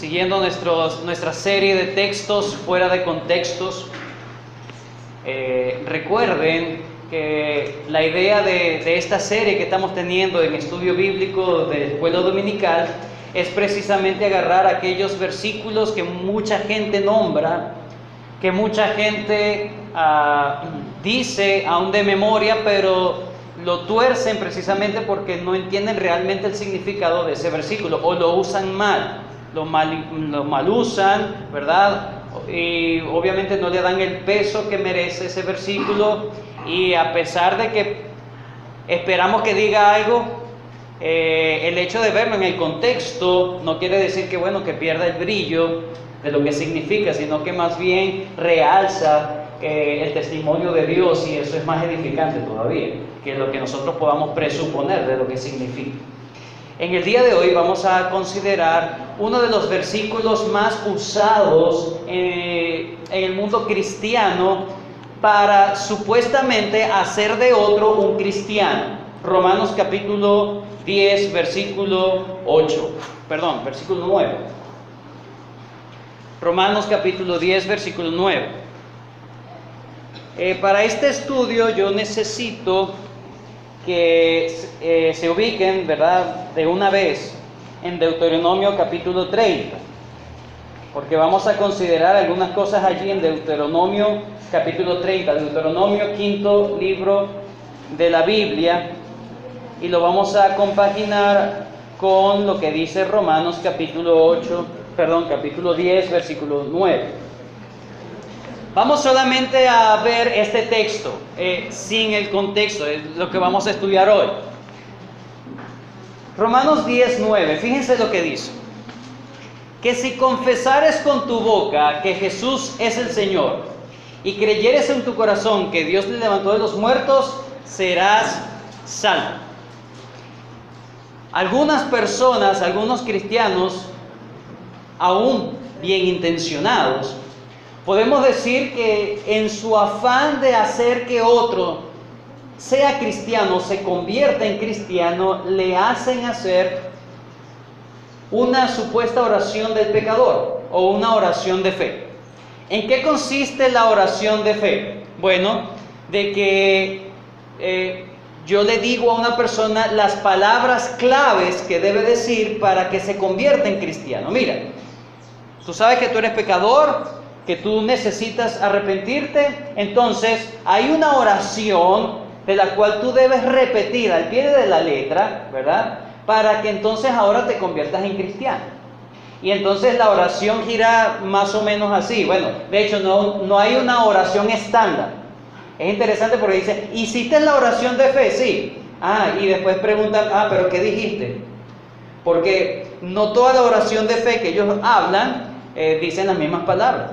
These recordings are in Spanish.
siguiendo nuestra serie de textos fuera de contextos. Recuerden que la idea de esta serie que estamos teniendo en estudio bíblico de escuela dominical es precisamente agarrar aquellos versículos que mucha gente nombra, que mucha gente dice aún de memoria, pero lo tuercen precisamente porque no entienden realmente el significado de ese versículo o lo usan mal, lo mal usan, ¿verdad? Y obviamente no le dan el peso que merece ese versículo, y a pesar de que esperamos que diga algo, el hecho de verlo en el contexto no quiere decir que pierda el brillo de lo que significa, sino que más bien realza el testimonio de Dios, y eso es más edificante todavía que lo que nosotros podamos presuponer de lo que significa. En el día de hoy vamos a considerar uno de los versículos más usados en el mundo cristiano para supuestamente hacer de otro un cristiano. Romanos capítulo 10, versículo 9. Romanos capítulo 10, versículo 9. Para este estudio yo necesito que se ubiquen, ¿verdad?, de una vez en Deuteronomio capítulo 30, porque vamos a considerar algunas cosas allí en Deuteronomio capítulo 30, Deuteronomio, quinto libro de la Biblia, y lo vamos a compaginar con lo que dice Romanos capítulo 10, versículo 9. Vamos solamente a ver este texto, sin el contexto, es lo que vamos a estudiar hoy. Romanos 10, 9, fíjense lo que dice. Que si confesares con tu boca que Jesús es el Señor, y creyeres en tu corazón que Dios le levantó de los muertos, serás salvo. Algunas personas, algunos cristianos, aún bien intencionados, podemos decir que en su afán de hacer que otro sea cristiano, se convierta en cristiano, le hacen hacer una supuesta oración del pecador o una oración de fe. ¿En qué consiste la oración de fe? Bueno, de que yo le digo a una persona las palabras claves que debe decir para que se convierta en cristiano. Mira, tú sabes que tú eres pecador, que tú necesitas arrepentirte, entonces hay una oración de la cual tú debes repetir al pie de la letra, ¿verdad?, para que entonces ahora te conviertas en cristiano. Y entonces la oración gira más o menos así. Bueno, de hecho no hay una oración estándar. Es interesante porque dice, ¿hiciste la oración de fe? Sí. Y después preguntan, ¿pero qué dijiste? Porque no toda la oración de fe que ellos hablan dicen las mismas palabras.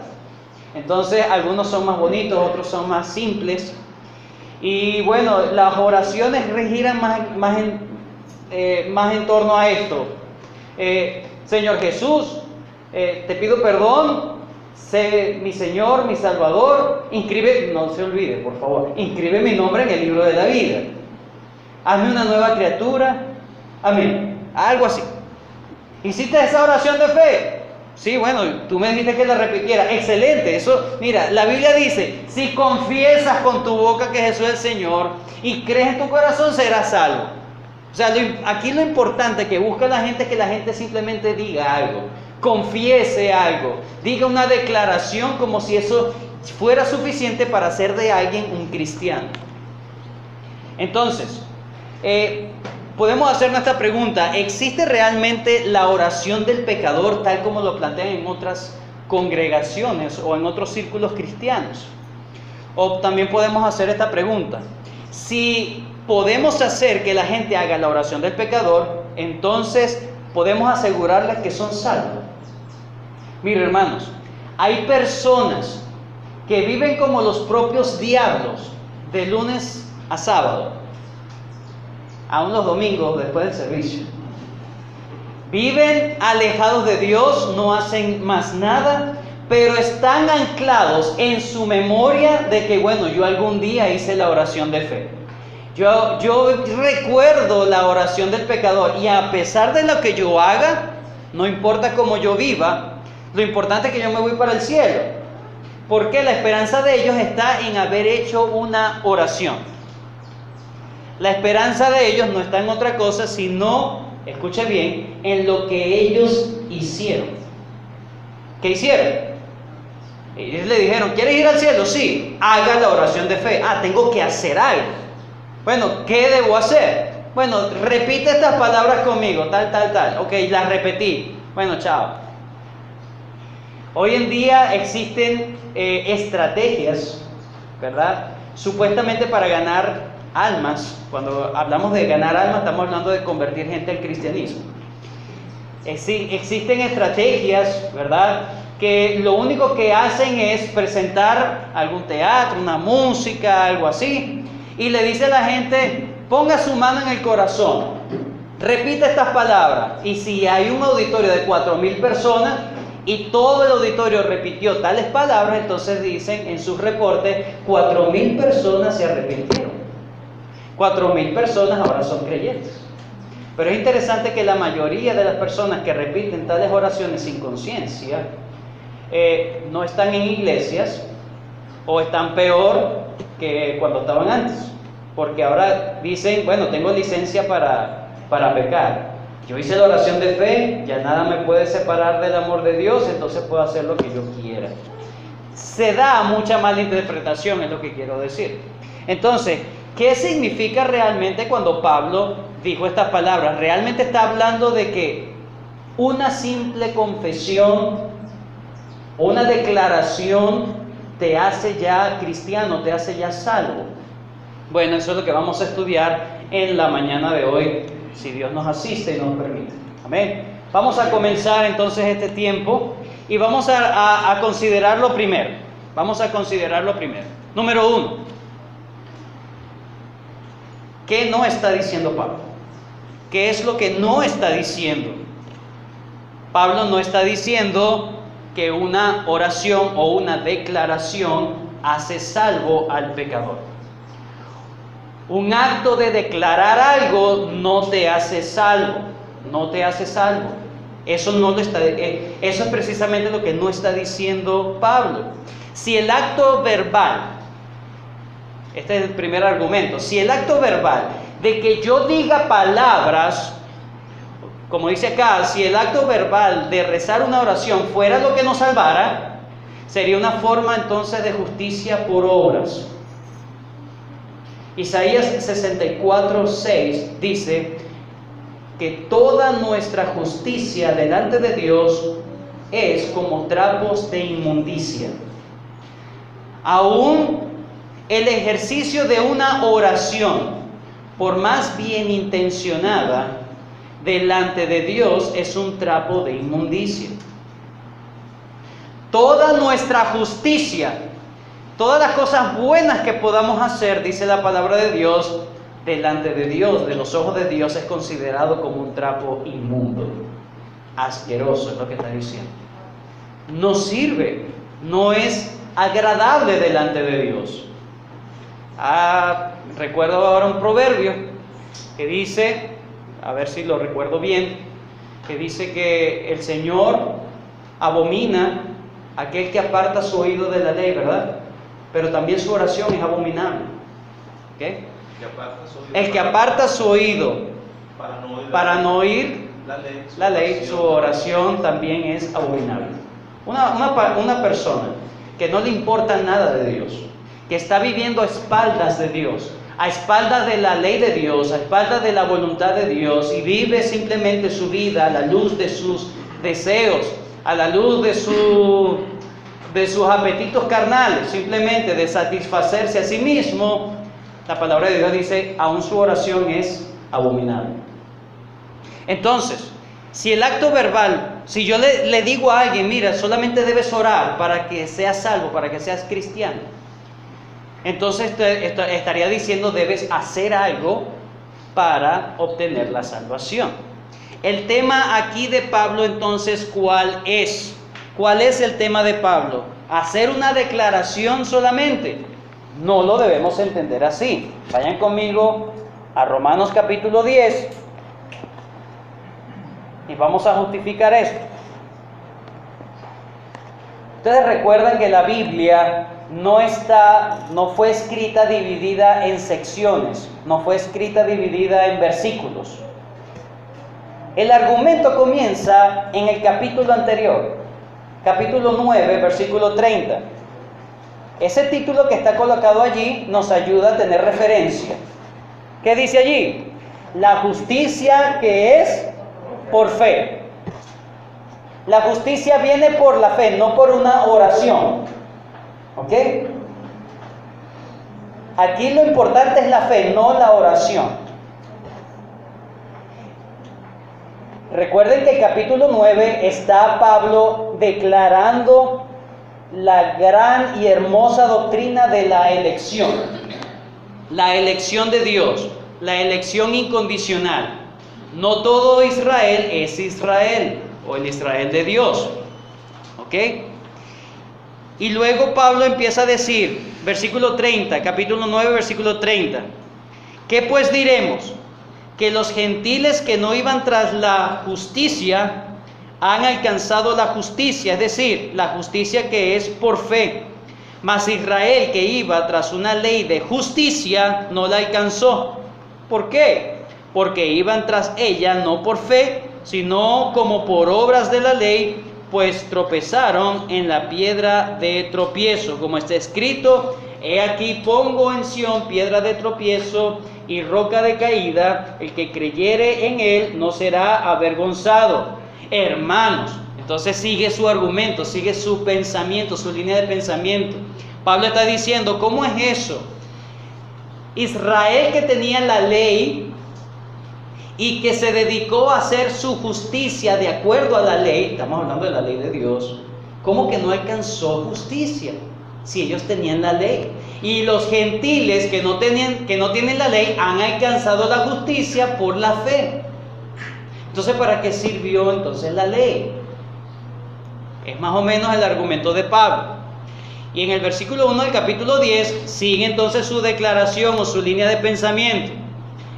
Entonces algunos son más bonitos, otros son más simples. Y bueno, las oraciones giran más en torno a esto. Señor Jesús, te pido perdón, sé mi Señor, mi Salvador, no se olvide, por favor, inscribe mi nombre en el libro de la vida. Hazme una nueva criatura. Amén. Algo así. ¿Hiciste esa oración de fe? Sí, bueno, tú me dijiste que la repitiera. Excelente. Eso, mira, la Biblia dice, si confiesas con tu boca que Jesús es el Señor y crees en tu corazón, serás salvo. O sea, aquí lo importante que busca la gente es que la gente simplemente diga algo, confiese algo, diga una declaración como si eso fuera suficiente para hacer de alguien un cristiano. Entonces, podemos hacernos esta pregunta: ¿existe realmente la oración del pecador tal como lo plantean en otras congregaciones o en otros círculos cristianos? O también podemos hacer esta pregunta: si podemos hacer que la gente haga la oración del pecador, entonces podemos asegurarles que son salvos. Miren, hermanos, hay personas que viven como los propios diablos de lunes a sábado, aún los domingos después del servicio. Viven alejados de Dios, no hacen más nada, pero están anclados en su memoria de que, yo algún día hice la oración de fe. Yo recuerdo la oración del pecador, y a pesar de lo que yo haga, no importa cómo yo viva, lo importante es que yo me voy para el cielo. Porque la esperanza de ellos está en haber hecho una oración. La esperanza de ellos no está en otra cosa, sino, escuche bien, en lo que ellos hicieron. ¿Qué hicieron? Ellos le dijeron, ¿quieres ir al cielo? Sí, haga la oración de fe. Tengo que hacer algo. Bueno, ¿qué debo hacer? Bueno, repite estas palabras conmigo, tal, tal, tal. Ok, las repetí. Bueno, chao. Hoy en día existen estrategias, ¿verdad? Supuestamente para ganar almas. Cuando hablamos de ganar almas, estamos hablando de convertir gente al cristianismo. Existen estrategias, ¿verdad?, que lo único que hacen es presentar algún teatro, una música, algo así, y le dice a la gente, ponga su mano en el corazón, repita estas palabras, y si hay un auditorio de 4,000 personas, y todo el auditorio repitió tales palabras, entonces dicen en sus reportes, 4,000 personas se arrepintieron. 4,000 personas ahora son creyentes. Pero es interesante que la mayoría de las personas que repiten tales oraciones sin conciencia, no están en iglesias o están peor que cuando estaban antes, porque ahora dicen, bueno, tengo licencia para pecar, yo hice la oración de fe, ya nada me puede separar del amor de Dios, entonces puedo hacer lo que yo quiera. Se da mucha mala interpretación, es lo que quiero decir. Entonces, ¿qué significa realmente cuando Pablo dijo estas palabras? Realmente está hablando de que una simple confesión, una declaración te hace ya cristiano, te hace ya salvo. Bueno, eso es lo que vamos a estudiar en la mañana de hoy, si Dios nos asiste y nos permite. Amén. Vamos a comenzar entonces este tiempo y vamos a considerarlo primero. Vamos a considerarlo primero. Número 1. ¿Qué no está diciendo Pablo? ¿Qué es lo que no está diciendo? Pablo no está diciendo que una oración o una declaración hace salvo al pecador. Un acto de declarar algo no te hace salvo, no te hace salvo. Eso es precisamente lo que no está diciendo Pablo. Si el acto verbal, este es el primer argumento, si el acto verbal de que yo diga palabras, como dice acá, si el acto verbal de rezar una oración fuera lo que nos salvara, sería una forma entonces de justicia por obras. Isaías 64:6 dice que toda nuestra justicia delante de Dios es como trapos de inmundicia. Aún el ejercicio de una oración, por más bien intencionada, delante de Dios es un trapo de inmundicia. Toda nuestra justicia, todas las cosas buenas que podamos hacer, dice la palabra de Dios, delante de Dios, de los ojos de Dios, es considerado como un trapo inmundo. Asqueroso es lo que está diciendo. No sirve, no es agradable delante de Dios. Recuerdo ahora un proverbio que dice, a ver si lo recuerdo bien, que dice que el Señor abomina a aquel que aparta su oído de la ley, ¿verdad? Pero también su oración es abominable. ¿Okay? El que aparta su oído para no oír la ley, su oración también es abominable. Una persona que no le importa nada de Dios, que está viviendo a espaldas de Dios, a espaldas de la ley de Dios, a espaldas de la voluntad de Dios, y vive simplemente su vida a la luz de sus deseos, a la luz de sus apetitos carnales, simplemente de satisfacerse a sí mismo, la palabra de Dios dice, aún su oración es abominable. Entonces, si el acto verbal, si yo le digo a alguien, mira, solamente debes orar para que seas salvo, para que seas cristiano, entonces estaría diciendo, debes hacer algo para obtener la salvación. El tema aquí de Pablo, entonces, ¿cuál es? ¿Cuál es el tema de Pablo? ¿Hacer una declaración solamente? No lo debemos entender así. Vayan conmigo a Romanos capítulo 10. Y vamos a justificar esto. Ustedes recuerdan que la Biblia no fue escrita dividida en secciones, no fue escrita dividida en versículos. El argumento comienza en el capítulo anterior, capítulo 9, versículo 30. Ese título que está colocado allí nos ayuda a tener referencia. ¿Qué dice allí? La justicia que es por fe. La justicia viene por la fe, no por una oración. ¿Ok? Aquí lo importante es la fe, no la oración. Recuerden que el capítulo 9 está Pablo declarando la gran y hermosa doctrina de la elección. La elección de Dios, la elección incondicional. No todo Israel es Israel, o el Israel de Dios. ¿Ok? Y luego Pablo empieza a decir, versículo 30, capítulo 9, versículo 30. ¿Qué pues diremos? Que los gentiles que no iban tras la justicia han alcanzado la justicia, es decir, la justicia que es por fe. Mas Israel, que iba tras una ley de justicia, no la alcanzó. ¿Por qué? Porque iban tras ella no por fe, sino como por obras de la ley, pues tropezaron en la piedra de tropiezo, como está escrito: he aquí pongo en Sión piedra de tropiezo y roca de caída, el que creyere en él no será avergonzado. Hermanos, entonces sigue su argumento, sigue su pensamiento, su línea de pensamiento. Pablo está diciendo, ¿cómo es eso? Israel, que tenía la ley y que se dedicó a hacer su justicia de acuerdo a la ley, estamos hablando de la ley de Dios, ¿cómo que no alcanzó justicia si ellos tenían la ley? Y los gentiles que no tienen la ley han alcanzado la justicia por la fe. Entonces, ¿para qué sirvió entonces la ley? Es más o menos el argumento de Pablo. Y en el versículo 1 del capítulo 10 sigue entonces su declaración o su línea de pensamiento.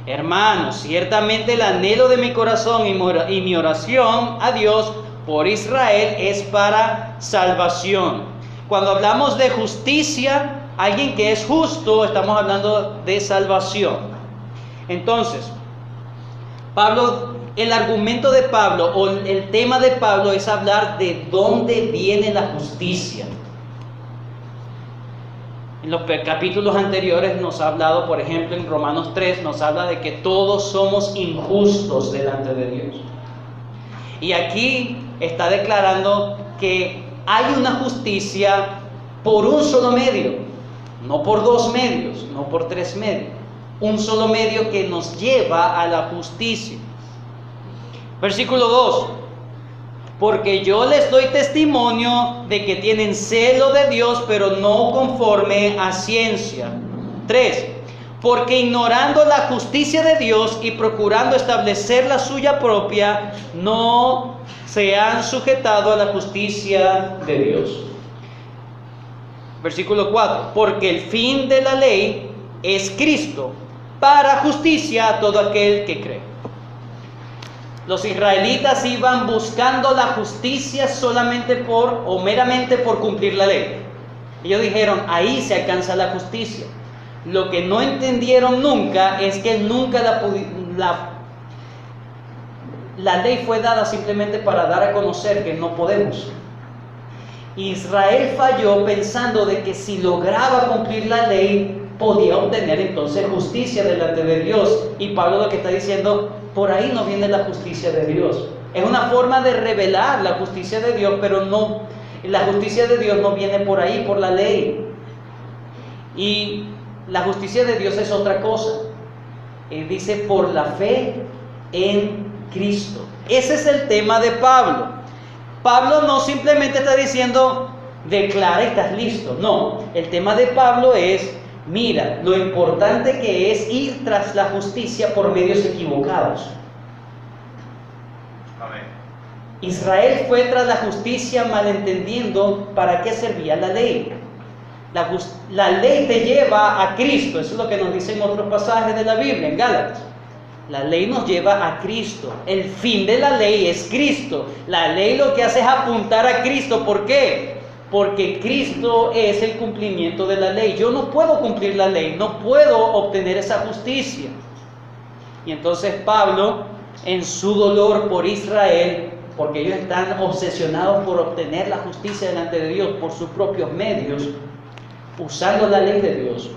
Hermanos, ciertamente el anhelo de mi corazón y mi oración a Dios por Israel es para salvación. Cuando hablamos de justicia, alguien que es justo, estamos hablando de salvación. Entonces, el argumento de Pablo o el tema de Pablo es hablar de dónde viene la justicia. En los capítulos anteriores nos ha hablado, por ejemplo, en Romanos 3, nos habla de que todos somos injustos delante de Dios. Y aquí está declarando que hay una justicia por un solo medio, no por dos medios, no por tres medios. Un solo medio que nos lleva a la justicia. Versículo 2. Porque yo les doy testimonio de que tienen celo de Dios, pero no conforme a ciencia. 3. Porque ignorando la justicia de Dios y procurando establecer la suya propia, no se han sujetado a la justicia de Dios. Versículo 4. Porque el fin de la ley es Cristo, para justicia a todo aquel que cree. Los israelitas iban buscando la justicia solamente meramente por cumplir la ley. Ellos dijeron, ahí se alcanza la justicia. Lo que no entendieron nunca es que nunca la ley fue dada simplemente para dar a conocer que no podemos. Israel falló pensando de que si lograba cumplir la ley, podía obtener entonces justicia delante de Dios. Y Pablo lo que está diciendo, por ahí no viene la justicia de Dios. Es una forma de revelar la justicia de Dios, pero no, la justicia de Dios no viene por ahí, por la ley. Y la justicia de Dios es otra cosa. Dice, por la fe en Cristo. Ese es el tema de Pablo. Pablo no simplemente está diciendo, declara, estás listo. No, el tema de Pablo es, mira, lo importante que es ir tras la justicia por medios equivocados. Amén. Israel fue tras la justicia malentendiendo para qué servía la ley. La ley te lleva a Cristo, eso es lo que nos dicen otros pasajes de la Biblia, en Gálatas. La ley nos lleva a Cristo. El fin de la ley es Cristo. La ley lo que hace es apuntar a Cristo. ¿Por qué? Porque Cristo es el cumplimiento de la ley. Yo no puedo cumplir la ley, no puedo obtener esa justicia. Y entonces Pablo, en su dolor por Israel, porque ellos están obsesionados por obtener la justicia delante de Dios por sus propios medios, usando la ley de Dios.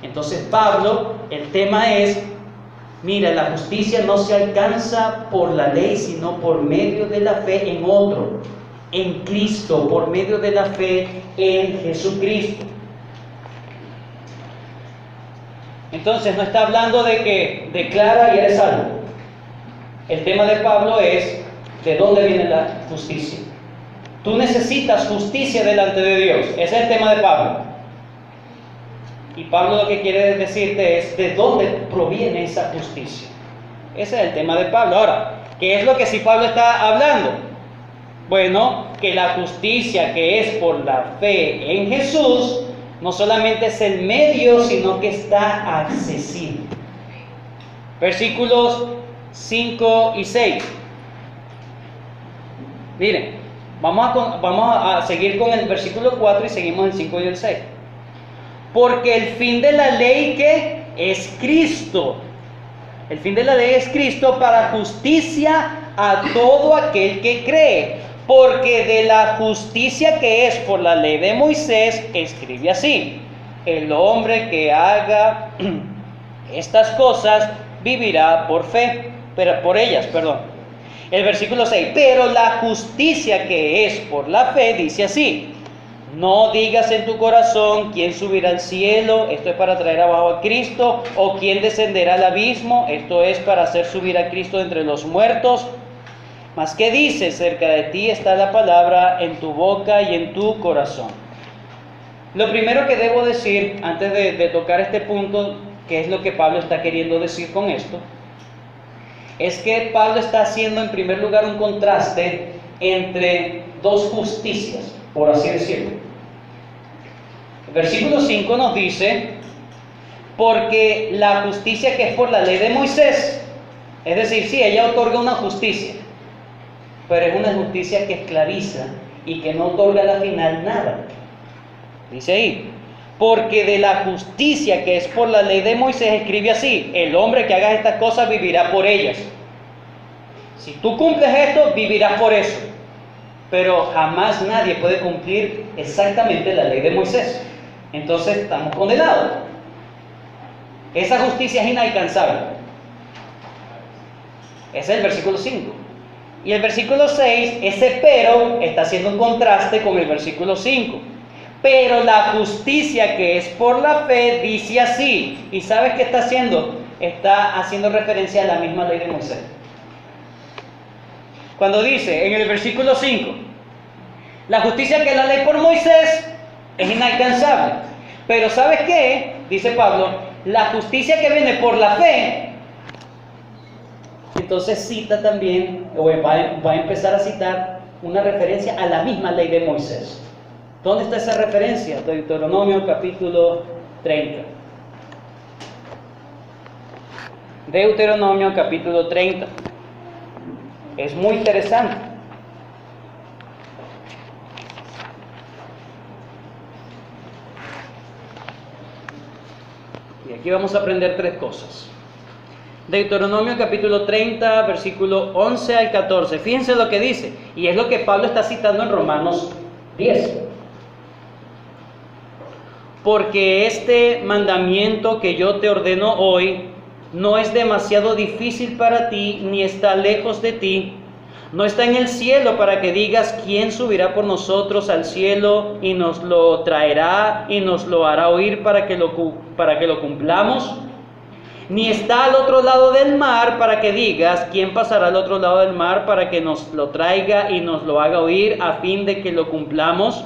Entonces Pablo, el tema es, mira, la justicia no se alcanza por la ley, sino por medio de la fe en otro, en Cristo, por medio de la fe en Jesucristo. Entonces no está hablando de que declara y eres salvo. El tema de Pablo es, ¿de dónde viene la justicia? Tú necesitas justicia delante de Dios. Ese es el tema de Pablo. Y Pablo lo que quiere decirte es, ¿de dónde proviene esa justicia? Ese es el tema de Pablo. Ahora, ¿qué es lo que sí Pablo está hablando? Bueno, que la justicia que es por la fe en Jesús, no solamente es el medio, sino que está accesible. Versículos 5 y 6. Miren, vamos a seguir con el versículo 4 y seguimos el 5 y el 6. Porque el fin de la ley, ¿qué? Es Cristo. El fin de la ley es Cristo para justicia a todo aquel que cree. Porque de la justicia que es por la ley de Moisés, escribe así: el hombre que haga estas cosas vivirá por fe, pero por ellas, perdón. El versículo 6, pero la justicia que es por la fe dice así: no digas en tu corazón quién subirá al cielo, esto es para traer abajo a Cristo, o quién descenderá al abismo, esto es para hacer subir a Cristo de entre los muertos. Mas ¿qué dice? Cerca de ti está la palabra, en tu boca y en tu corazón. Lo primero que debo decir antes de tocar este punto, que es lo que Pablo está queriendo decir con esto, es que Pablo está haciendo en primer lugar un contraste entre dos justicias, por así decirlo. El versículo 5 nos dice, porque la justicia que es por la ley de Moisés, es decir, sí, ella otorga una justicia, pero es una justicia que esclaviza y que no otorga al final nada. Dice ahí, porque de la justicia que es por la ley de Moisés, escribe así: el hombre que haga estas cosas vivirá por ellas. Si tú cumples esto, vivirás por eso. Pero jamás nadie puede cumplir exactamente la ley de Moisés. Entonces estamos condenados. Esa justicia es inalcanzable. Ese es el versículo 5. Y el versículo 6, ese pero está haciendo un contraste con el versículo 5. Pero la justicia que es por la fe dice así. ¿Y sabes qué está haciendo? Está haciendo referencia a la misma ley de Moisés. Cuando dice en el versículo 5, la justicia que es la ley por Moisés es inalcanzable. Pero ¿sabes qué? Dice Pablo, la justicia que viene por la fe. Entonces cita también, o va a empezar a citar una referencia a la misma ley de Moisés. ¿Dónde está esa referencia? Deuteronomio capítulo 30. Deuteronomio capítulo 30. Es muy interesante. Y aquí vamos a aprender tres cosas. Deuteronomio capítulo 30, versículo 11 al 14. Fíjense lo que dice, y es lo que Pablo está citando en Romanos 10. Porque este mandamiento que yo te ordeno hoy no es demasiado difícil para ti, ni está lejos de ti. No está en el cielo para que digas quién subirá por nosotros al cielo y nos lo traerá y nos lo hará oír para que lo cumplamos. Ni está al otro lado del mar para que digas quién pasará al otro lado del mar para que nos lo traiga y nos lo haga oír a fin de que lo cumplamos.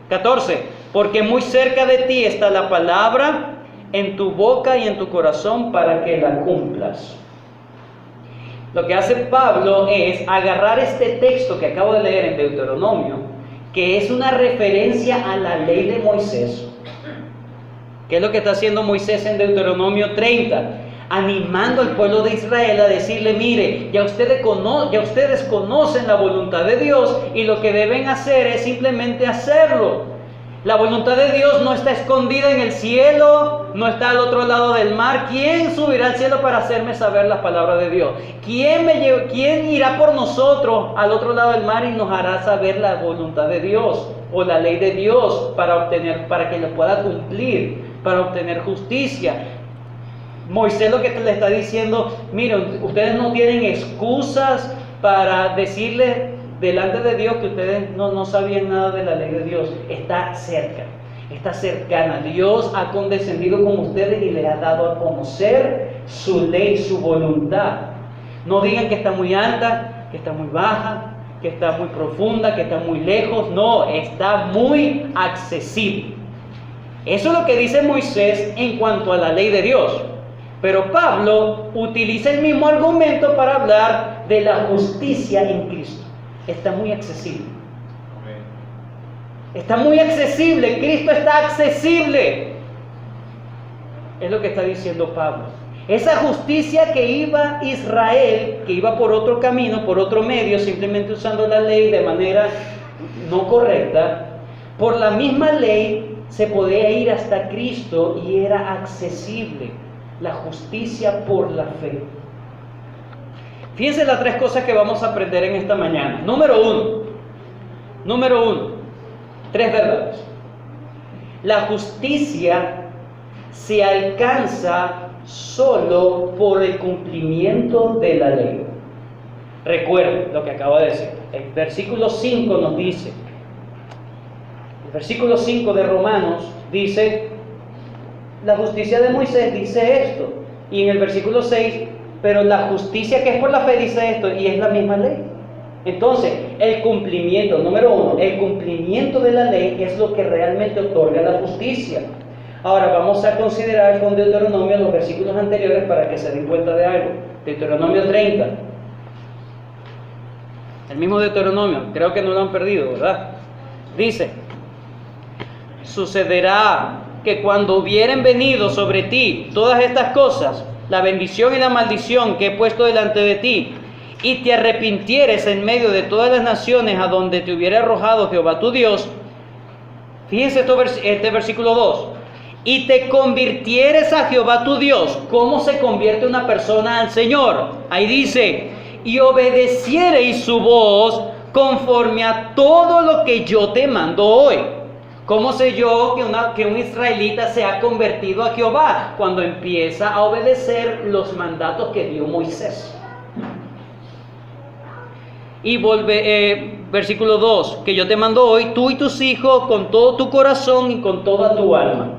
14. Porque muy cerca de ti está la palabra, en tu boca y en tu corazón para que la cumplas. Lo que hace Pablo es agarrar este texto que acabo de leer en Deuteronomio, que es una referencia a la ley de Moisés. ¿Qué es lo que está haciendo Moisés en Deuteronomio 30? animando al pueblo de Israel a decirle, mire, ya ustedes conocen la voluntad de Dios y lo que deben hacer es simplemente hacerlo. La voluntad de Dios no está escondida en el cielo, no está al otro lado del mar. ¿Quién subirá al cielo para hacerme saber las palabras de Dios? ¿Quién irá por nosotros al otro lado del mar y nos hará saber la voluntad de Dios o la ley de Dios para que lo pueda cumplir, para obtener justicia? Moisés lo que le está diciendo, miren, ustedes no tienen excusas para decirle delante de Dios que ustedes no sabían nada de la ley de Dios. Está cerca, está cercana. Dios ha condescendido con ustedes y les ha dado a conocer su ley, su voluntad. No digan que está muy alta, que está muy baja, que está muy profunda, que está muy lejos. No, está muy accesible. Eso es lo que dice Moisés en cuanto a la ley de Dios. Pero Pablo utiliza el mismo argumento para hablar de la justicia en Cristo. Está muy accesible. Está muy accesible. Cristo está accesible. Es lo que está diciendo Pablo. Esa justicia que iba Israel, que iba por otro camino, por otro medio, simplemente usando la ley de manera no correcta, por la misma ley se podía ir hasta Cristo y era accesible. La justicia por la fe. Fíjense las tres cosas que vamos a aprender en esta mañana. Número uno, tres verdades. La justicia se alcanza solo por el cumplimiento de la ley. Recuerden lo que acabo de decir. El versículo 5 nos dice, el versículo 5 de Romanos dice, la justicia de Moisés dice esto. Y en el versículo 6, pero la justicia que es por la fe dice esto, y es la misma ley. Entonces, el cumplimiento, número uno, el cumplimiento de la ley es lo que realmente otorga la justicia. Ahora vamos a considerar con Deuteronomio los versículos anteriores para que se den cuenta de algo. Deuteronomio 30. El mismo Deuteronomio, creo que no lo han perdido, ¿verdad? Dice, sucederá que cuando hubieren venido sobre ti todas estas cosas, la bendición y la maldición que he puesto delante de ti, y te arrepintieres en medio de todas las naciones a donde te hubiera arrojado Jehová tu Dios. Fíjense este versículo 2. Y te convirtieres a Jehová tu Dios. ¿Cómo se convierte una persona al Señor? Ahí dice, y obedeciereis su voz conforme a todo lo que yo te mando hoy. ¿Cómo sé yo que un israelita se ha convertido a Jehová? Cuando empieza a obedecer los mandatos que dio Moisés. Y versículo 2, que yo te mando hoy, tú y tus hijos, con todo tu corazón y con toda tu alma.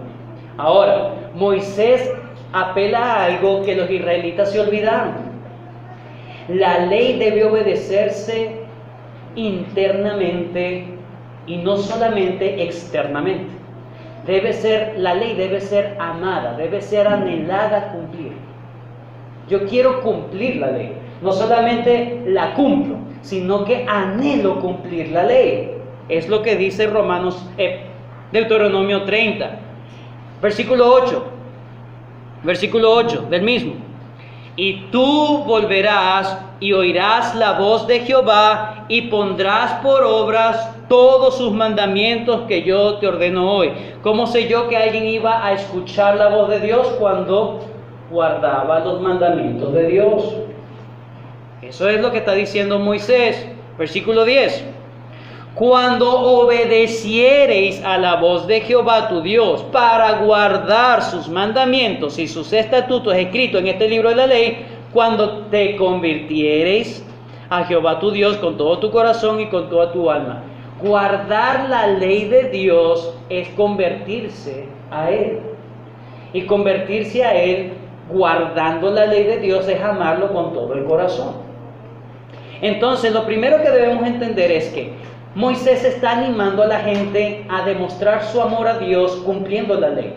Ahora, Moisés apela a algo que los israelitas se olvidaron. La ley debe obedecerse internamente y no solamente externamente. La ley debe ser amada, debe ser anhelada cumplir. Yo quiero cumplir la ley, no solamente la cumplo, sino que anhelo cumplir la ley. Es lo que dice Deuteronomio 30, versículo 8 del mismo. Y tú volverás y oirás la voz de Jehová y pondrás por obras todos sus mandamientos que yo te ordeno hoy. ¿Cómo sé yo que alguien iba a escuchar la voz de Dios? Cuando guardaba los mandamientos de Dios. Eso es lo que está diciendo Moisés. Versículo 10. Cuando obedeciereis a la voz de Jehová tu Dios para guardar sus mandamientos y sus estatutos escritos en este libro de la ley, cuando te convirtiereis a Jehová tu Dios con todo tu corazón y con toda tu alma. Guardar la ley de Dios es convertirse a Él. Y convertirse a Él guardando la ley de Dios es amarlo con todo el corazón. Entonces, lo primero que debemos entender es que Moisés está animando a la gente a demostrar su amor a Dios cumpliendo la ley.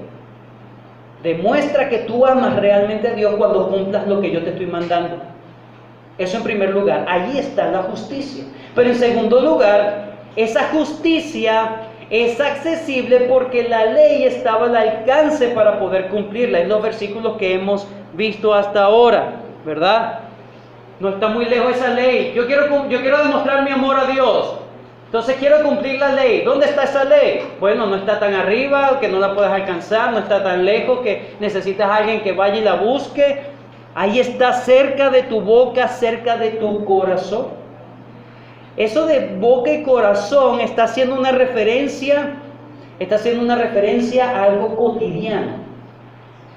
Demuestra que tú amas realmente a Dios cuando cumplas lo que yo te estoy mandando. Eso en primer lugar, allí está la justicia. Pero en segundo lugar, esa justicia es accesible porque la ley estaba al alcance para poder cumplirla. En los versículos que hemos visto hasta ahora, ¿verdad? No está muy lejos esa ley. Yo quiero demostrar mi amor a Dios. Entonces quiero cumplir la ley. ¿Dónde está esa ley? Bueno, no está tan arriba que no la puedas alcanzar, no está tan lejos que necesitas a alguien que vaya y la busque. Ahí está, cerca de tu boca, cerca de tu corazón. Eso de boca y corazón está haciendo una referencia a algo cotidiano.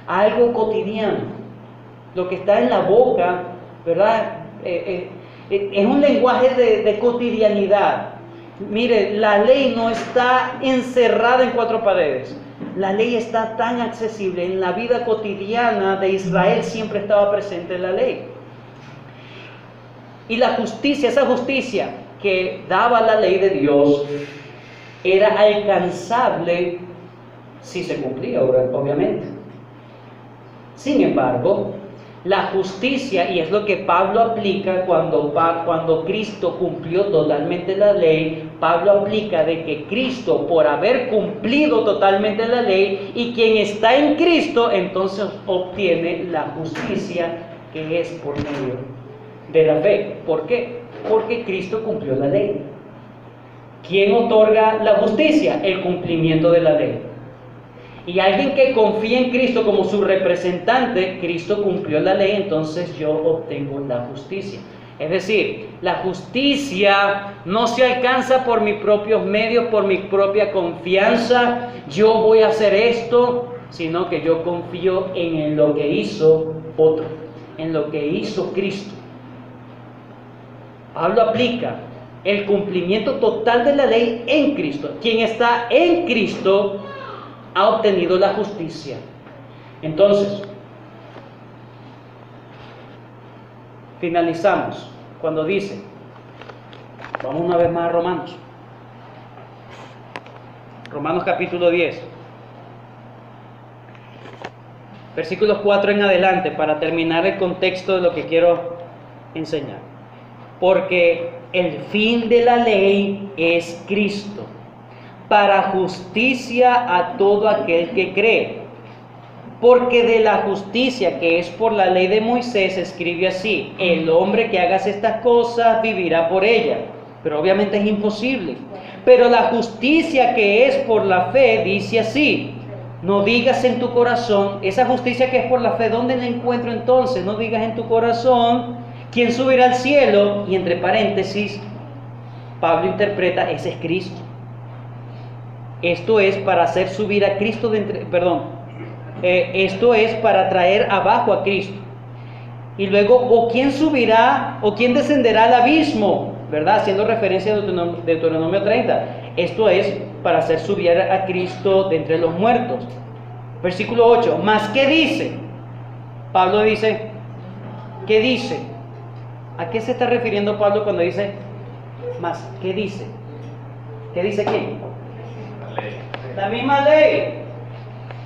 A algo cotidiano. Lo que está en la boca, ¿verdad? Es un lenguaje de cotidianidad. Mire, la ley no está encerrada en cuatro paredes. La ley está tan accesible. En la vida cotidiana de Israel siempre estaba presente la ley. Y la justicia, esa justicia que daba la ley de Dios, era alcanzable si se cumplía, obviamente. Sin embargo, la justicia, y es lo que Pablo aplica cuando Cristo cumplió totalmente la ley, Pablo aplica de que Cristo, por haber cumplido totalmente la ley, y quien está en Cristo, entonces obtiene la justicia que es por medio de la fe. ¿Por qué? Porque Cristo cumplió la ley. ¿Quién otorga la justicia? El cumplimiento de la ley. Y alguien que confía en Cristo como su representante, Cristo cumplió la ley, entonces yo obtengo la justicia. Es decir, la justicia no se alcanza por mis propios medios, por mi propia confianza, yo voy a hacer esto, sino que yo confío en lo que hizo otro, en lo que hizo Cristo. Pablo aplica el cumplimiento total de la ley en Cristo. Quien está en Cristo ha obtenido la justicia. Entonces, finalizamos cuando dice, vamos una vez más a Romanos. Romanos capítulo 10. Versículos 4 en adelante, para terminar el contexto de lo que quiero enseñar. Porque el fin de la ley es Cristo, para justicia a todo aquel que cree. Porque de la justicia que es por la ley de Moisés escribe así: el hombre que haga estas cosas vivirá por ella. Pero obviamente es imposible. Pero la justicia que es por la fe dice así: no digas en tu corazón, esa justicia que es por la fe, ¿dónde la encuentro entonces? No digas en tu corazón, ¿quién subirá al cielo? Y entre paréntesis, Pablo interpreta, ese es Cristo. Esto es para hacer subir a Cristo esto es para traer abajo a Cristo. Y luego, o quién subirá, o quién descenderá al abismo, ¿verdad? Haciendo referencia a Deuteronomio 30. Esto es para hacer subir a Cristo de entre los muertos. Versículo 8. ¿Más qué dice? Pablo dice, ¿qué dice? ¿A qué se está refiriendo Pablo cuando dice, más qué dice? ¿Qué dice quién? La misma ley.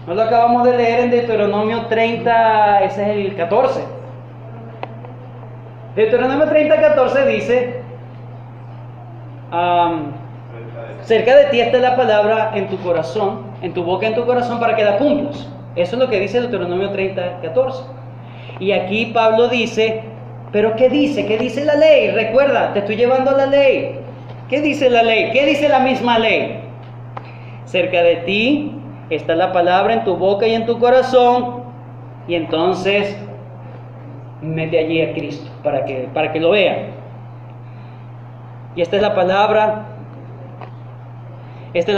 Nos lo acabamos de leer en Deuteronomio 30, ese es el 14. Deuteronomio 30, 14 dice, cerca de ti está la palabra en tu corazón, en tu boca, en tu corazón, para que la cumplas. Eso es lo que dice Deuteronomio 30, 14. Y aquí Pablo dice, ¿pero qué dice? ¿Qué dice la ley? Recuerda, te estoy llevando a la ley. ¿Qué dice la ley? ¿Qué dice la misma ley? Cerca de ti está la palabra en tu boca y en tu corazón. Y entonces mete allí a Cristo para que lo vean. Y esta es la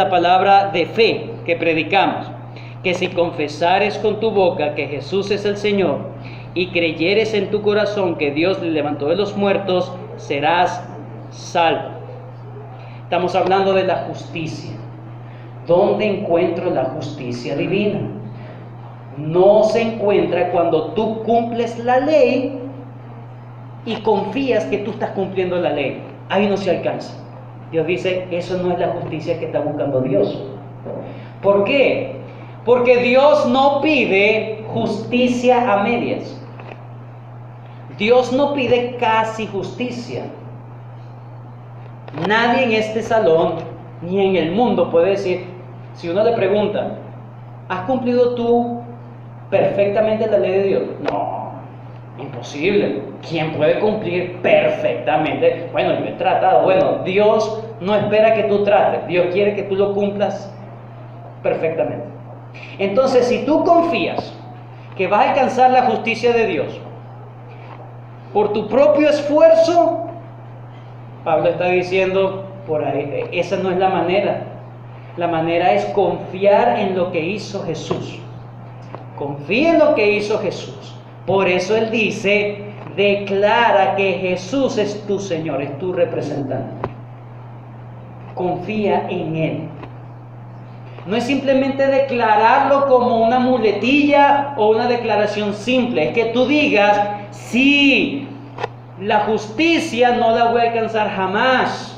palabra de fe que predicamos, que si confesares con tu boca que Jesús es el Señor y creyeres en tu corazón que Dios le levantó de los muertos, serás salvo. Estamos hablando de la justicia. ¿Dónde encuentro la justicia divina? No se encuentra cuando tú cumples la ley y confías que tú estás cumpliendo la ley. Ahí no se alcanza. Dios dice, eso no es la justicia que está buscando Dios. ¿Por qué? Porque Dios no pide justicia a medias. Dios no pide casi justicia. Nadie en este salón ni en el mundo puede decir, si uno le pregunta, ¿has cumplido tú perfectamente la ley de Dios? No, imposible. ¿Quién puede cumplir perfectamente? Bueno, yo he tratado. Bueno, Dios no espera que tú trates, Dios quiere que tú lo cumplas perfectamente. Entonces, si tú confías que vas a alcanzar la justicia de Dios por tu propio esfuerzo, Pablo está diciendo, por ahí, esa no es la manera. La manera es confiar en lo que hizo Jesús. Confía en lo que hizo Jesús. Por eso él dice, declara que Jesús es tu Señor, es tu representante. Confía en Él. No es simplemente declararlo como una muletilla o una declaración simple. Es que tú digas, sí, la justicia no la voy a alcanzar jamás.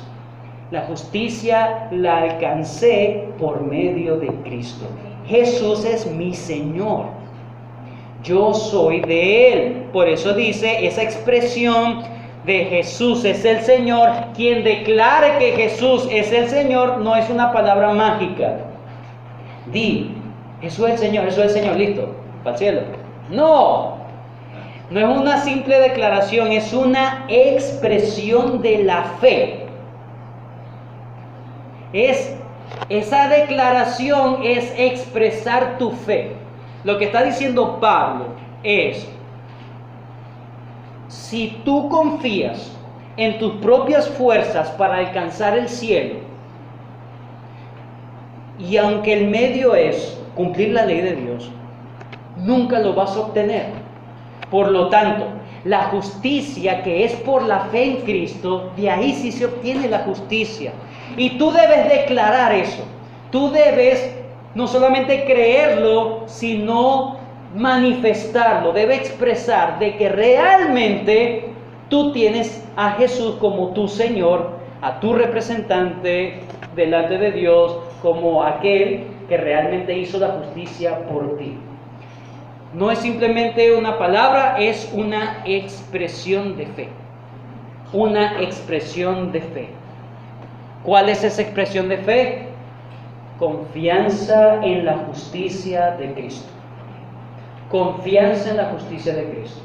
La justicia la alcancé por medio de Cristo. Jesús es mi Señor. Yo soy de Él. Por eso dice esa expresión de Jesús es el Señor. Quien declare que Jesús es el Señor no es una palabra mágica. Di, Jesús es el Señor, Jesús es el Señor, listo, para el cielo. No, no es una simple declaración, es una expresión de la fe. Esa declaración es expresar tu fe. Lo que está diciendo Pablo es, si tú confías en tus propias fuerzas para alcanzar el cielo, y aunque el medio es cumplir la ley de Dios, nunca lo vas a obtener. Por lo tanto, la justicia que es por la fe en Cristo, de ahí sí se obtiene la justicia. Y tú debes declarar eso. Tú debes no solamente creerlo, sino manifestarlo. Debes expresar de que realmente tú tienes a Jesús como tu Señor, a tu representante delante de Dios, como aquel que realmente hizo la justicia por ti. No es simplemente una palabra, es una expresión de fe. Una expresión de fe. ¿Cuál es esa expresión de fe? Confianza en la justicia de Cristo. Confianza en la justicia de Cristo.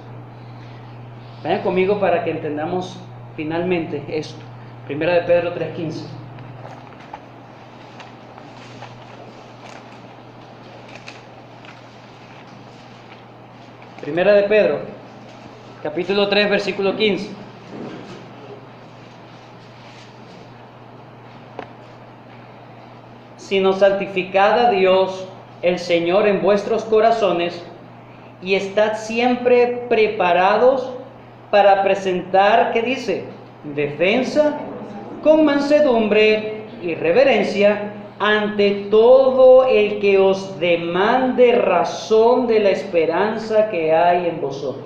Vayan conmigo para que entendamos finalmente esto. Primera de Pedro 3:15. Primera de Pedro, capítulo 3, versículo 15. Sino santificad a Dios, el Señor, en vuestros corazones, y estad siempre preparados para presentar, ¿qué dice? Defensa con mansedumbre y reverencia ante todo el que os demande razón de la esperanza que hay en vosotros.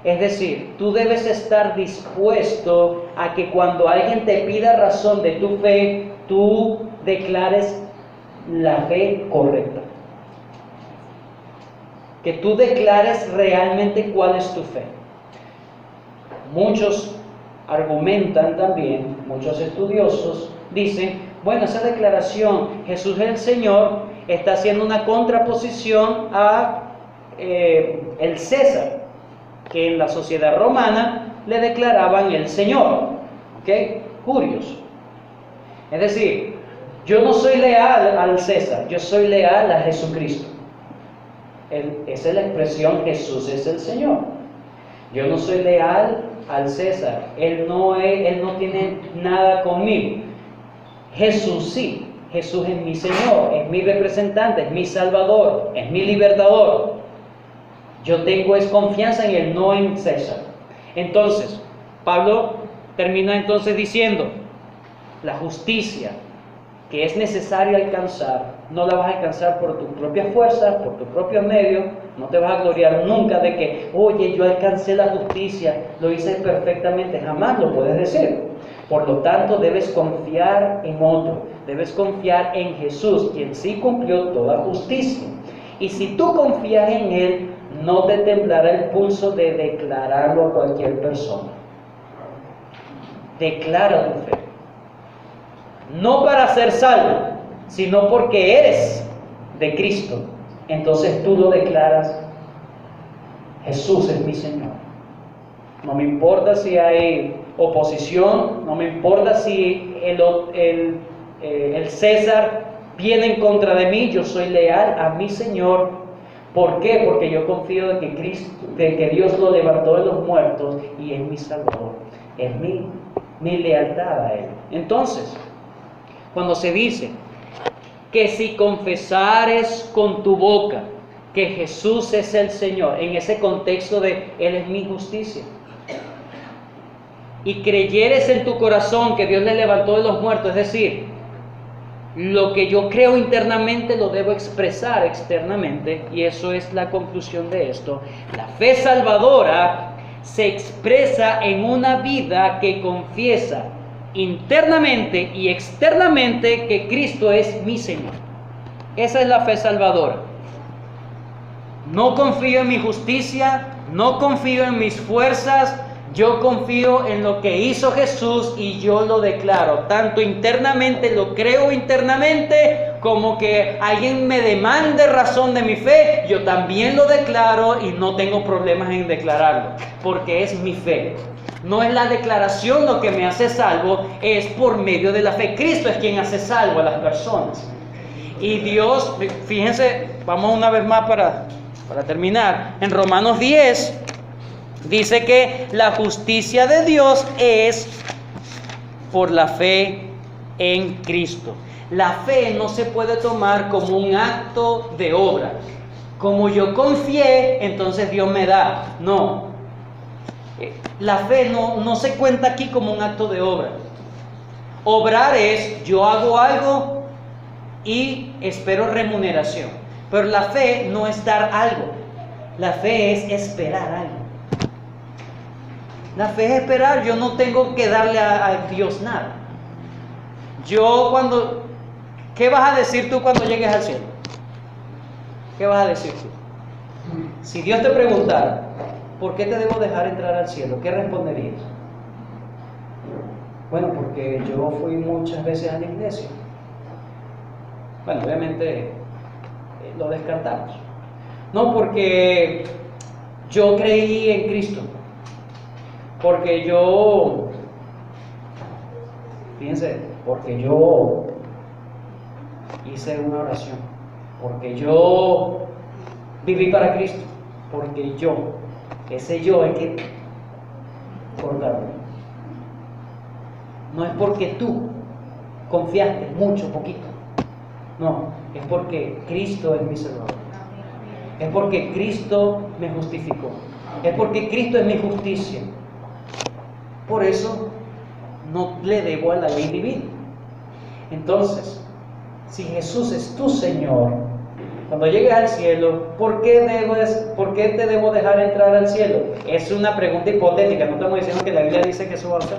Es decir, tú debes estar dispuesto a que cuando alguien te pida razón de tu fe, tú declares la fe correcta. Que tú declares realmente cuál es tu fe. Muchos argumentan también, muchos estudiosos dicen, bueno, esa declaración, Jesús es el Señor, está haciendo una contraposición a el César, que en la sociedad romana le declaraban el Señor, ¿ok? Curioso. Es decir, yo no soy leal al César, yo soy leal a Jesucristo. Esa es la expresión, Jesús es el Señor. Yo no soy leal al César, Él no tiene nada conmigo. Jesús sí, Jesús es mi Señor, es mi representante, es mi Salvador, es mi libertador. Yo tengo confianza en Él, no en César. Entonces, Pablo termina entonces diciendo, la justicia que es necesaria alcanzar, no la vas a alcanzar por tus propias fuerzas, por tus propios medios, no te vas a gloriar nunca de que, oye, yo alcancé la justicia, lo hice perfectamente, jamás lo puedes decir. Por lo tanto, debes confiar en otro, debes confiar en Jesús, quien sí cumplió toda justicia. Y si tú confías en Él, no te temblará el pulso de declararlo a cualquier persona. Declara tu fe. No para ser salvo, sino porque eres de Cristo, entonces tú lo declaras: Jesús es mi Señor. No me importa si hay oposición, no me importa si el César viene en contra de mí, yo soy leal a mi Señor. ¿Por qué? Porque yo confío de que Dios lo levantó de los muertos y es mi Salvador. Es mi lealtad a Él. Entonces, cuando se dice que si confesares con tu boca que Jesús es el Señor, en ese contexto de Él es mi justicia, y creyeres en tu corazón que Dios le levantó de los muertos, es decir, lo que yo creo internamente lo debo expresar externamente, y eso es la conclusión de esto. La fe salvadora se expresa en una vida que confiesa internamente y externamente que Cristo es mi Señor. Esa es la fe salvadora. No confío en mi justicia, no confío en mis fuerzas, yo confío en lo que hizo Jesús y yo lo declaro, tanto internamente, lo creo internamente, como que alguien me demande razón de mi fe, yo también lo declaro y no tengo problemas en declararlo, porque es mi fe. No es la declaración lo que me hace salvo, es por medio de la fe. Cristo es quien hace salvo a las personas. Y Dios, fíjense, vamos una vez más para terminar, en Romanos 10, dice que la justicia de Dios es por la fe en Cristo. La fe no se puede tomar como un acto de obra. Como yo confié, entonces Dios me da. No. La fe no se cuenta aquí como un acto de obra. Obrar es yo hago algo y espero remuneración. Pero la fe no es dar algo. La fe es esperar algo. La fe es esperar, yo no tengo que darle a Dios nada. ¿Qué vas a decir tú cuando llegues al cielo? ¿Qué vas a decir tú? Si Dios te preguntara, ¿por qué te debo dejar entrar al cielo? ¿Qué responderías? Bueno, porque yo fui muchas veces a la iglesia. Bueno, obviamente lo descartamos. No, porque yo creí en Cristo. Porque porque yo hice una oración, porque yo viví para Cristo, porque ese yo hay que cortarlo. No es porque tú confiaste mucho, poquito, no, es porque Cristo es mi Salvador, es porque Cristo me justificó, es porque Cristo es mi justicia. Por eso no le debo a la ley divina. Entonces, si Jesús es tu Señor, cuando llegues al cielo, ¿por qué te debo dejar entrar al cielo? Es una pregunta hipotética, no estamos diciendo que la Biblia dice que eso va a ser,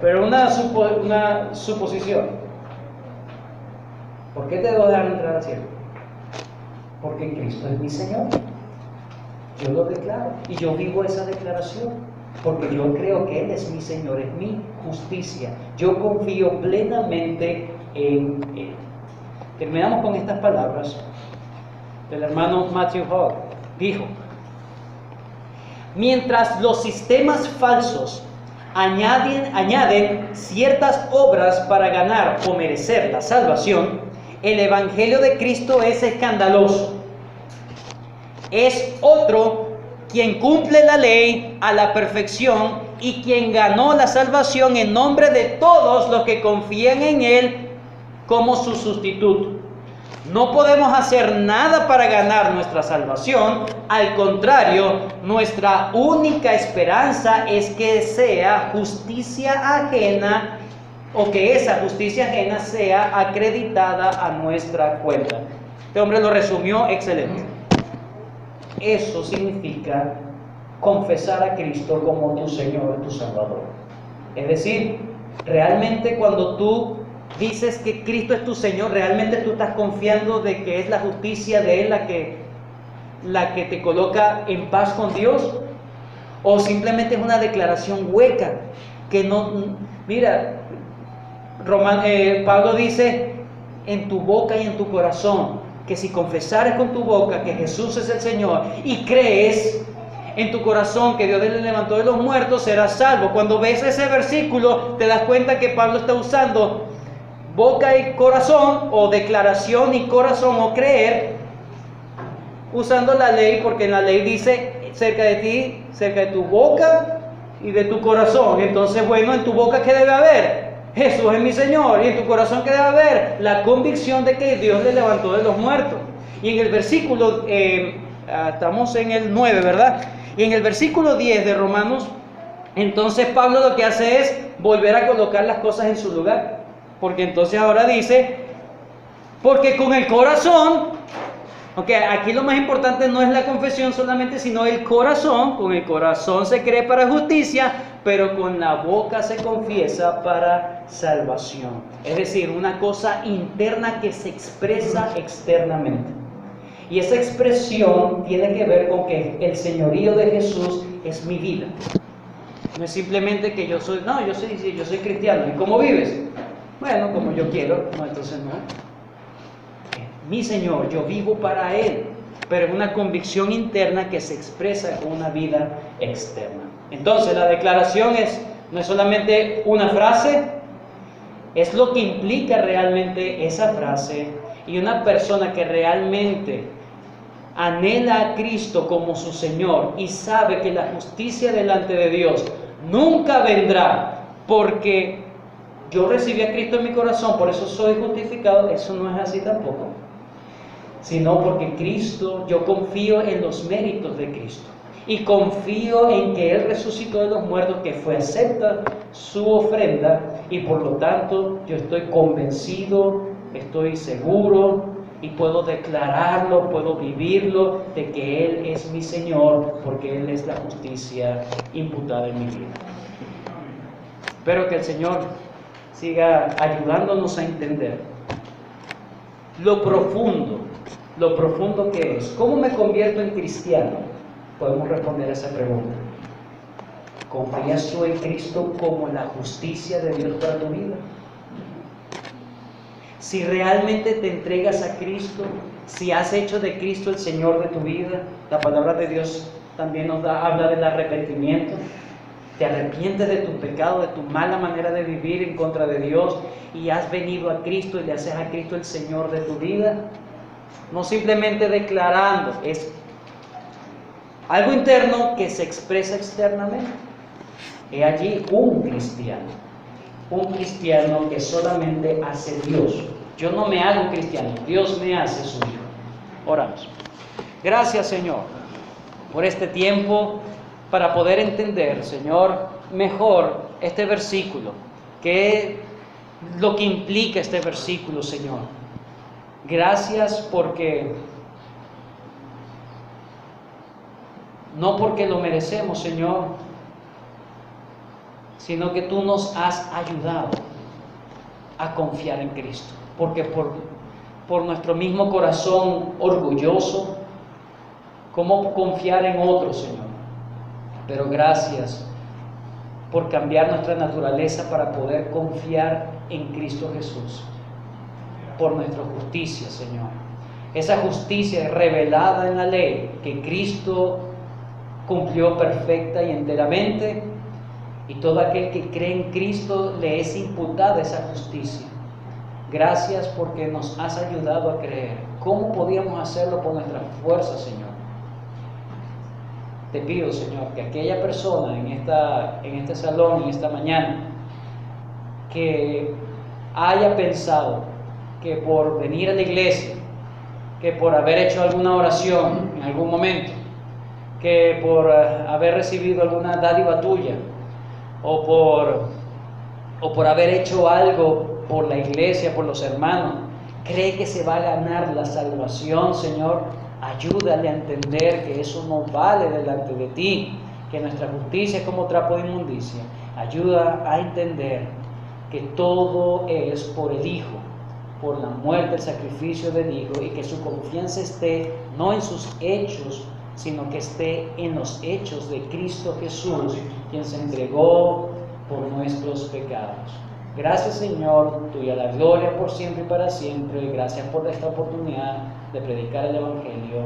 pero una suposición. ¿Por qué te debo dejar entrar al cielo? Porque Cristo es mi Señor. Yo lo declaro y yo vivo esa declaración. Porque yo creo que Él es mi Señor, es mi justicia. Yo confío plenamente en Él. Terminamos con estas palabras del hermano Matthew Hall. Dijo: mientras los sistemas falsos añaden ciertas obras para ganar o merecer la salvación, el Evangelio de Cristo es escandaloso. Es otro quien cumple la ley a la perfección y quien ganó la salvación en nombre de todos los que confían en Él como su sustituto. No podemos hacer nada para ganar nuestra salvación. Al contrario, nuestra única esperanza es que sea justicia ajena, o que esa justicia ajena sea acreditada a nuestra cuenta. Este hombre lo resumió excelente. Eso significa confesar a Cristo como tu Señor y tu Salvador. Es decir, realmente cuando tú dices que Cristo es tu Señor, realmente tú estás confiando de que es la justicia de Él la que te coloca en paz con Dios, o simplemente es una declaración hueca que no. Mira, Pablo dice: en tu boca y en tu corazón. que si confesares con tu boca que Jesús es el Señor y crees en tu corazón que Dios le levantó de los muertos, serás salvo. Cuando ves ese versículo, te das cuenta que Pablo está usando boca y corazón, o declaración y corazón, o creer, usando la ley, porque en la ley dice cerca de ti, cerca de tu boca y de tu corazón. Entonces, bueno, en tu boca, ¿qué debe haber? Jesús es mi Señor. Y en tu corazón, ¿qué debe haber? La convicción de que Dios le levantó de los muertos. Y en el versículo, estamos en el 9, ¿verdad? Y en el versículo 10 de Romanos, entonces Pablo lo que hace es volver a colocar las cosas en su lugar. Porque entonces ahora dice, porque con el corazón, ok, aquí lo más importante no es la confesión solamente, sino el corazón. Con el corazón se cree para justicia, pero con la boca se confiesa para salvación. Es decir, una cosa interna que se expresa externamente. Y esa expresión tiene que ver con que el señorío de Jesús es mi vida. No es simplemente que yo soy cristiano. ¿Y cómo vives? Bueno, como yo quiero. No, entonces no. Mi Señor, yo vivo para Él, pero es una convicción interna que se expresa con una vida externa. Entonces, la declaración no es solamente una frase, es lo que implica realmente esa frase. Y una persona que realmente anhela a Cristo como su Señor y sabe que la justicia delante de Dios nunca vendrá porque yo recibí a Cristo en mi corazón, por eso soy justificado. Eso no es así tampoco, sino porque Cristo, yo confío en los méritos de Cristo y confío en que Él resucitó de los muertos, que fue acepta su ofrenda, y por lo tanto yo estoy convencido, estoy seguro y puedo declararlo, puedo vivirlo, de que Él es mi Señor, porque Él es la justicia imputada en mi vida. Espero que el Señor siga ayudándonos a entender lo profundo que es. ¿Cómo me convierto en cristiano? Podemos responder a esa pregunta. ¿Confías tú en Cristo como la justicia de Dios para tu vida? Si realmente te entregas a Cristo, si has hecho de Cristo el Señor de tu vida, la palabra de Dios también habla del arrepentimiento. Te arrepientes de tu pecado, de tu mala manera de vivir en contra de Dios, y has venido a Cristo y le haces a Cristo el Señor de tu vida. No simplemente declarando, es algo interno que se expresa externamente. He allí un cristiano que solamente hace Dios. Yo no me hago cristiano, Dios me hace su hijo. Oramos. Gracias, Señor, por este tiempo para poder entender, Señor, mejor este versículo, qué es lo que implica este versículo, Señor. Gracias porque no porque lo merecemos, Señor, sino que tú nos has ayudado a confiar en Cristo, porque por nuestro mismo corazón orgulloso, ¿cómo confiar en otro, Señor? Pero gracias por cambiar nuestra naturaleza para poder confiar en Cristo Jesús, por nuestra justicia, Señor. Esa justicia revelada en la ley que Cristo cumplió perfecta y enteramente, y todo aquel que cree en Cristo le es imputada esa justicia. Gracias porque nos has ayudado a creer. ¿Cómo podíamos hacerlo por nuestra fuerza, Señor? Te pido, Señor, que aquella persona en este salón, en esta mañana, que haya pensado que por venir a la iglesia, que por haber hecho alguna oración en algún momento, que por haber recibido alguna dádiva tuya, o por haber hecho algo por la iglesia, por los hermanos, cree que se va a ganar la salvación, Señor. Ayúdale a entender que eso no vale delante de ti, que nuestra justicia es como trapo de inmundicia. Ayuda a entender que todo es por el Hijo, por la muerte, el sacrificio del Hijo, y que su confianza esté no en sus hechos, sino que esté en los hechos de Cristo Jesús, quien se entregó por nuestros pecados. Gracias, Señor, tuya la gloria por siempre y para siempre. Gracias por esta oportunidad de predicar el Evangelio.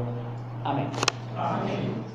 Amén. Amén.